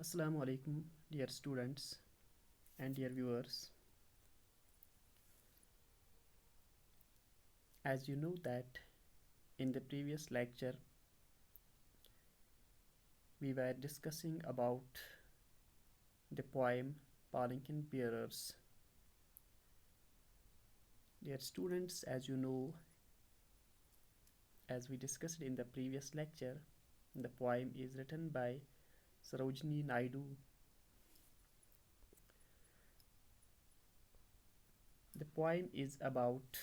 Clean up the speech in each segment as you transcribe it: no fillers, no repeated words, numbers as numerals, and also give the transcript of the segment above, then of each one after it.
Assalamu alaikum, dear students and dear viewers. As you know that in the previous lecture we were discussing about the poem Palanquin Bearers. Dear students, as you know, as we discussed in the previous lecture, the poem is written by Sarojini Naidu. The poem is about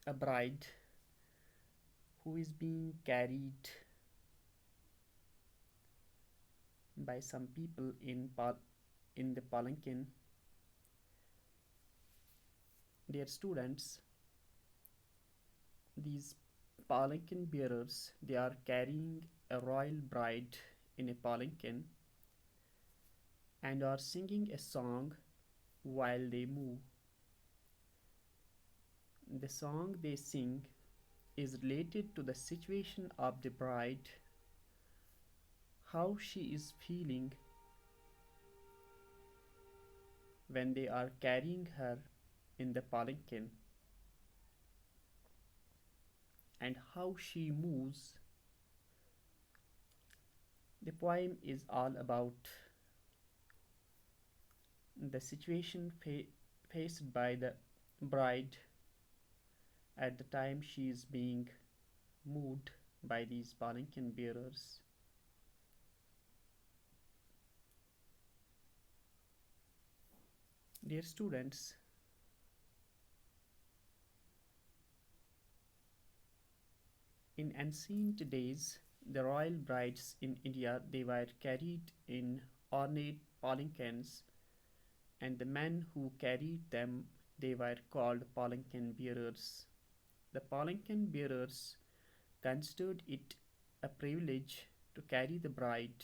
a bride who is being carried by some people in the palanquin. Dear students, these palanquin bearers, they are carrying a royal bride in a palanquin and are singing a song while they move. The song they sing is related to the situation of the bride, how she is feeling when they are carrying her in the palanquin, and how she moves. The poem is all about the situation faced by the bride at the time she is being moved by these palanquin bearers. Dear students, in ancient days, the royal brides in India, they were carried in ornate palanquins, and the men who carried them, they were called palanquin bearers. The palanquin bearers considered it a privilege to carry the bride.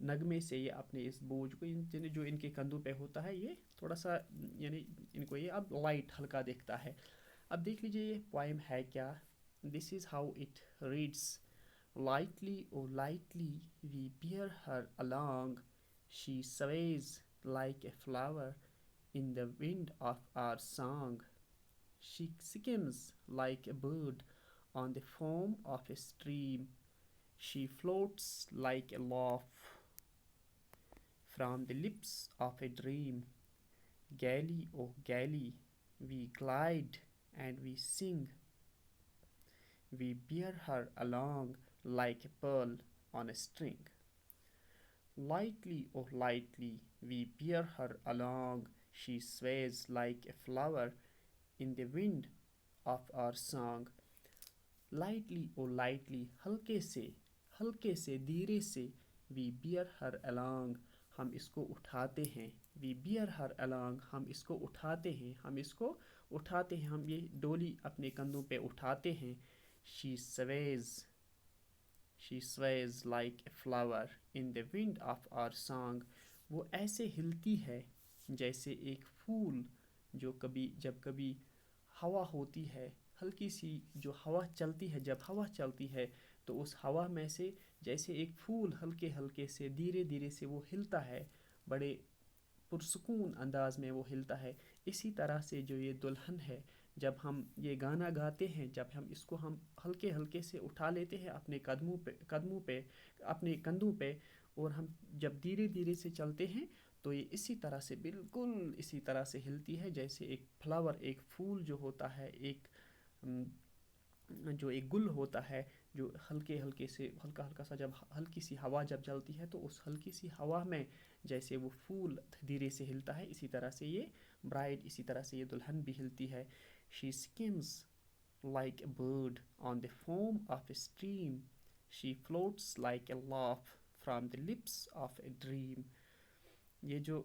نغمے سے یہ اپنے اس بوجھ کو جو ان کے کندھوں پہ ہوتا ہے یہ تھوڑا سا یعنی ان کو یہ اب لائٹ ہلکا دیکھتا ہے. اب دیکھ لیجیے یہ پوائم ہے کیا. This is how it reads. Lightly o lightly we bear her along. She sways like a flower in the wind of our song. She skims like a bird on the foam of a stream. She floats like a laugh from the lips of a dream. Gaily, oh gaily, we glide and we sing. We bear her along like a pearl on a string. Lightly, oh lightly, we bear her along. She sways like a flower in the wind of our song. Lightly, oh lightly, ہلکے سے دھیرے سے we bear her along, ہم اس کو اٹھاتے ہیں. we bear her along, ہم اس کو اٹھاتے ہیں, ہم یہ ڈولی اپنے کندھوں پہ اٹھاتے ہیں. she sways like a flower in the wind of our song. وہ ایسے ہلتی ہے جیسے ایک پھول جو جب کبھی ہوا ہوتی ہے, ہلکی سی جو ہوا چلتی ہے, جب ہوا چلتی ہے تو اس ہوا میں سے جیسے ایک پھول ہلکے سے دھیرے سے وہ ہلتا ہے, بڑے پرسکون انداز میں وہ ہلتا ہے. اسی طرح سے جو یہ دلہن ہے, جب ہم یہ گانا گاتے ہیں, جب ہم اس کو ہم ہلکے سے اٹھا لیتے ہیں اپنے قدموں پہ اپنے کندھوں پہ, اور ہم جب دھیرے سے چلتے ہیں تو یہ اسی طرح سے بالکل اسی طرح سے ہلتی ہے جیسے ایک فلاور, ایک پھول جو ہوتا ہے, جو ایک گل ہوتا ہے, جو ہلکا سا جب ہلکی سی ہوا جب چلتی ہے تو اس ہلکی سی ہوا میں جیسے وہ پھول دھیرے سے ہلتا ہے, اسی طرح سے یہ برائڈ, اسی طرح سے یہ دلہن بھی ہلتی ہے. She skims like a bird on the foam of a stream. She floats like a laugh from the lips of a dream. یہ جو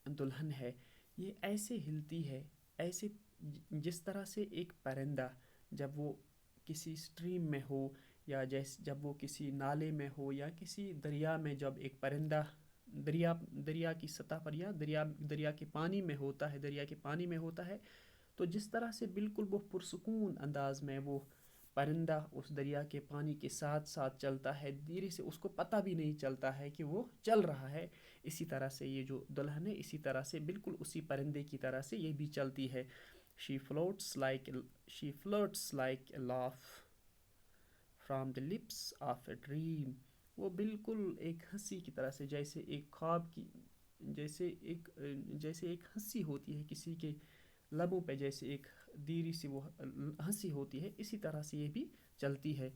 دلہن ہے یہ ایسے ہلتی ہے, ایسے جس طرح سے ایک پرندہ جب وہ کسی اسٹریم میں ہو, یا جب وہ کسی نالے میں ہو, یا کسی دریا میں, جب ایک پرندہ دریا کی سطح پر یا دریا کے پانی میں ہوتا ہے تو جس طرح سے بالکل وہ پرسکون انداز میں وہ پرندہ اس دریا کے پانی کے ساتھ چلتا ہے, دھیرے سے, اس کو پتہ بھی نہیں چلتا ہے کہ وہ چل رہا ہے. اسی طرح سے یہ جو دلہن ہے اسی طرح سے بالکل اسی پرندے کی طرح سے یہ بھی چلتی ہے. She flirts like a laugh from the lips of a dream. وہ بالکل ایک ہنسی کی طرح سے, جیسے ایک خواب کی, جیسے ایک ہنسی ہوتی ہے کسی کے لبوں پہ, جیسے ایک دھیری سی وہ ہنسی ہوتی ہے, اسی طرح سے یہ بھی چلتی ہے.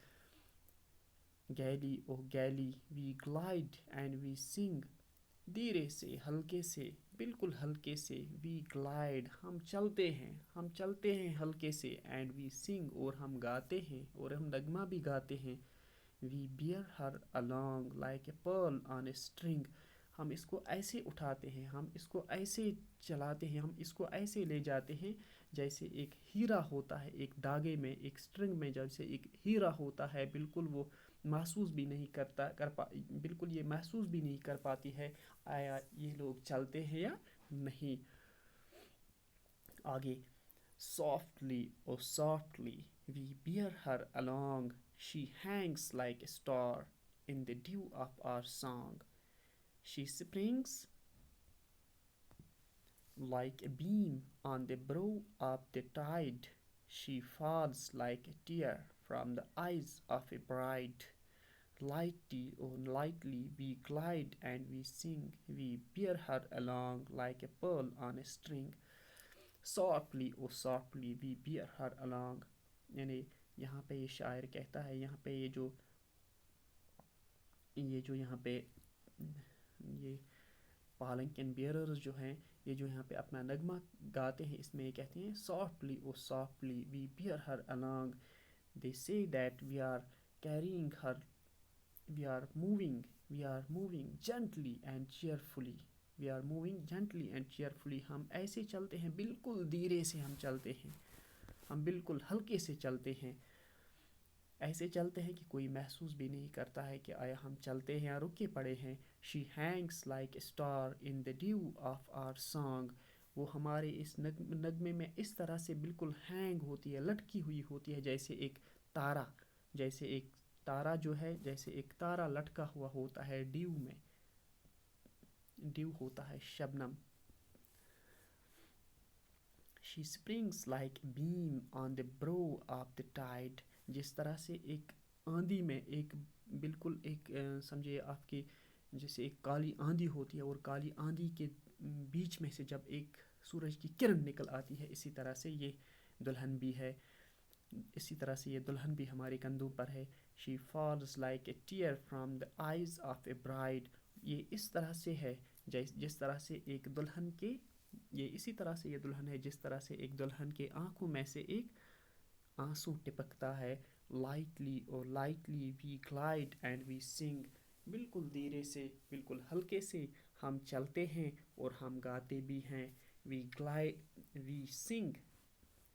Gaily, oh gaily, we glide and we sing. دھیرے سے, ہلکے سے, بالکل ہلکے سے, we glide, ہم چلتے ہیں ہلکے سے, and we sing, اور ہم گاتے ہیں, اور ہم نغمہ بھی گاتے ہیں. We bear her along like a pearl on a string. ہم اس کو ایسے اٹھاتے ہیں, ہم اس کو ایسے چلاتے ہیں, ہم اس کو ایسے لے جاتے ہیں جیسے ایک ہیرا ہوتا ہے ایک دھاگے میں, ایک سٹرنگ میں جیسے ایک ہیرا ہوتا ہے, بالکل وہ محسوس بھی نہیں بالکل یہ محسوس بھی نہیں کر پاتی ہے آیا یہ لوگ چلتے ہیں یا نہیں. آگے, softly, oh softly, we bear her along. She hangs like a star in the dew of our song. She springs like a beam on the brow of the tide. She falls like a tear from the eyes of a bride. Lightly, oh lightly, we glide and we sing. We bear her along like a pearl on a string. Softly, oh softly, we bear her along. یعنی یہاں پہ یہ شاعر کہتا ہے, یہاں پہ یہ جو یہاں پہ یہ پالنکن بیئررز جو ہیں, یہ جو یہاں پہ اپنا نغمہ گاتے ہیں, اس میں یہ کہتے ہیں softly, oh softly, we bear her along. They say that we are carrying her, we are moving gently and cheerfully. We are moving gently and cheerfully. ہم ایسے چلتے ہیں, بالکل دھیرے سے ہم چلتے ہیں. ہم بالکل ہلکے سے چلتے ہیں، ایسے چلتے ہیں کہ کوئی محسوس بھی نہیں کرتا ہے کہ آیا ہم چلتے ہیں یا رکے پڑے ہیں. She hangs like a star in the dew of our song. وہ ہمارے اس نغمے میں اس طرح سے بالکل ہینگ ہوتی ہے، لٹکی ہوئی ہوتی ہے، جیسے ایک تارا، جیسے ایک تارا جو ہے، جیسے ایک تارا لٹکا ہوا ہوتا ہے ڈیو میں. ڈیو ہوتا ہے شبنم. شی اسپرنگس لائک بیم آن دا برو آف دا ٹائڈ. جس طرح سے ایک آندھی میں ایک بالکل ایک سمجھے آپ کی جیسے ایک کالی آندھی ہوتی ہے، اور کالی آندھی کے بیچ میں سے جب ایک سورج کی کرن نکل آتی ہے، اسی طرح سے یہ دلہن بھی ہے، اسی طرح سے یہ دلہن بھی ہمارے کندھوں پر ہے. She falls like a tear from the eyes of a bride. یہ اس طرح سے ہے جس طرح سے ایک دلہن کے، یہ اسی طرح سے یہ دلہن ہے جس طرح سے ایک دلہن کے آنکھوں میں سے ایک آنسو ٹپکتا ہے. لائٹلی اور لائٹلی وی گلائڈ اینڈ وی سنگ. بالکل دھیرے سے، بالکل ہلکے سے ہم چلتے ہیں اور ہم گاتے بھی ہیں. وی گلائڈ وی sing,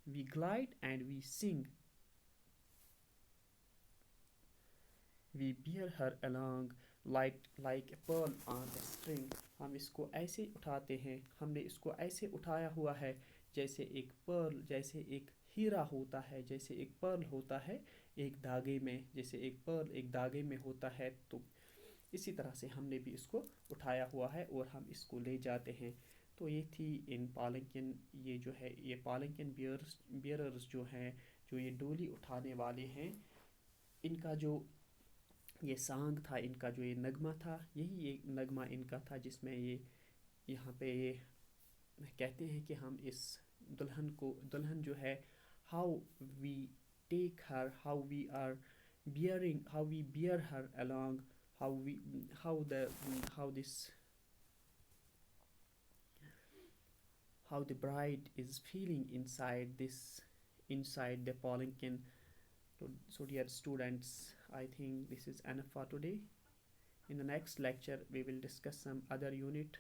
we گلائڈ and we sing. We bear her along like a pearl on a string. ہم اس کو ایسے اٹھاتے ہیں، ہم نے اس کو ایسے اٹھایا ہوا ہے جیسے ایک پرل، جیسے ایک ہیرا ہوتا ہے، جیسے ایک پرل ہوتا ہے ایک دھاگے میں، جیسے ایک پرل ایک دھاگے میں ہوتا ہے، تو اسی طرح سے ہم نے بھی اس کو اٹھایا ہوا ہے اور ہم اس کو لے جاتے ہیں. تو یہ تھی ان پالنکن، یہ جو ہے یہ پالنکن بیئررز جو ہیں، جو یہ ڈولی اٹھانے والے ہیں، ان کا جو یہ سانگ تھا، ان کا جو یہ نغمہ تھا، یہی ایک نغمہ ان کا تھا جس میں یہ یہاں پہ یہ کہتے ہیں کہ ہم اس دلہن جو ہے، how we take her, how we are bearing, how we bear her along، how this how the bride is feeling inside the palanquin. So dear students, I think this is enough for today. In the next lecture we will discuss some other unit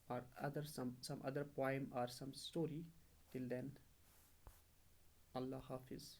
or some other poem or some story. Till then, Allah Hafiz.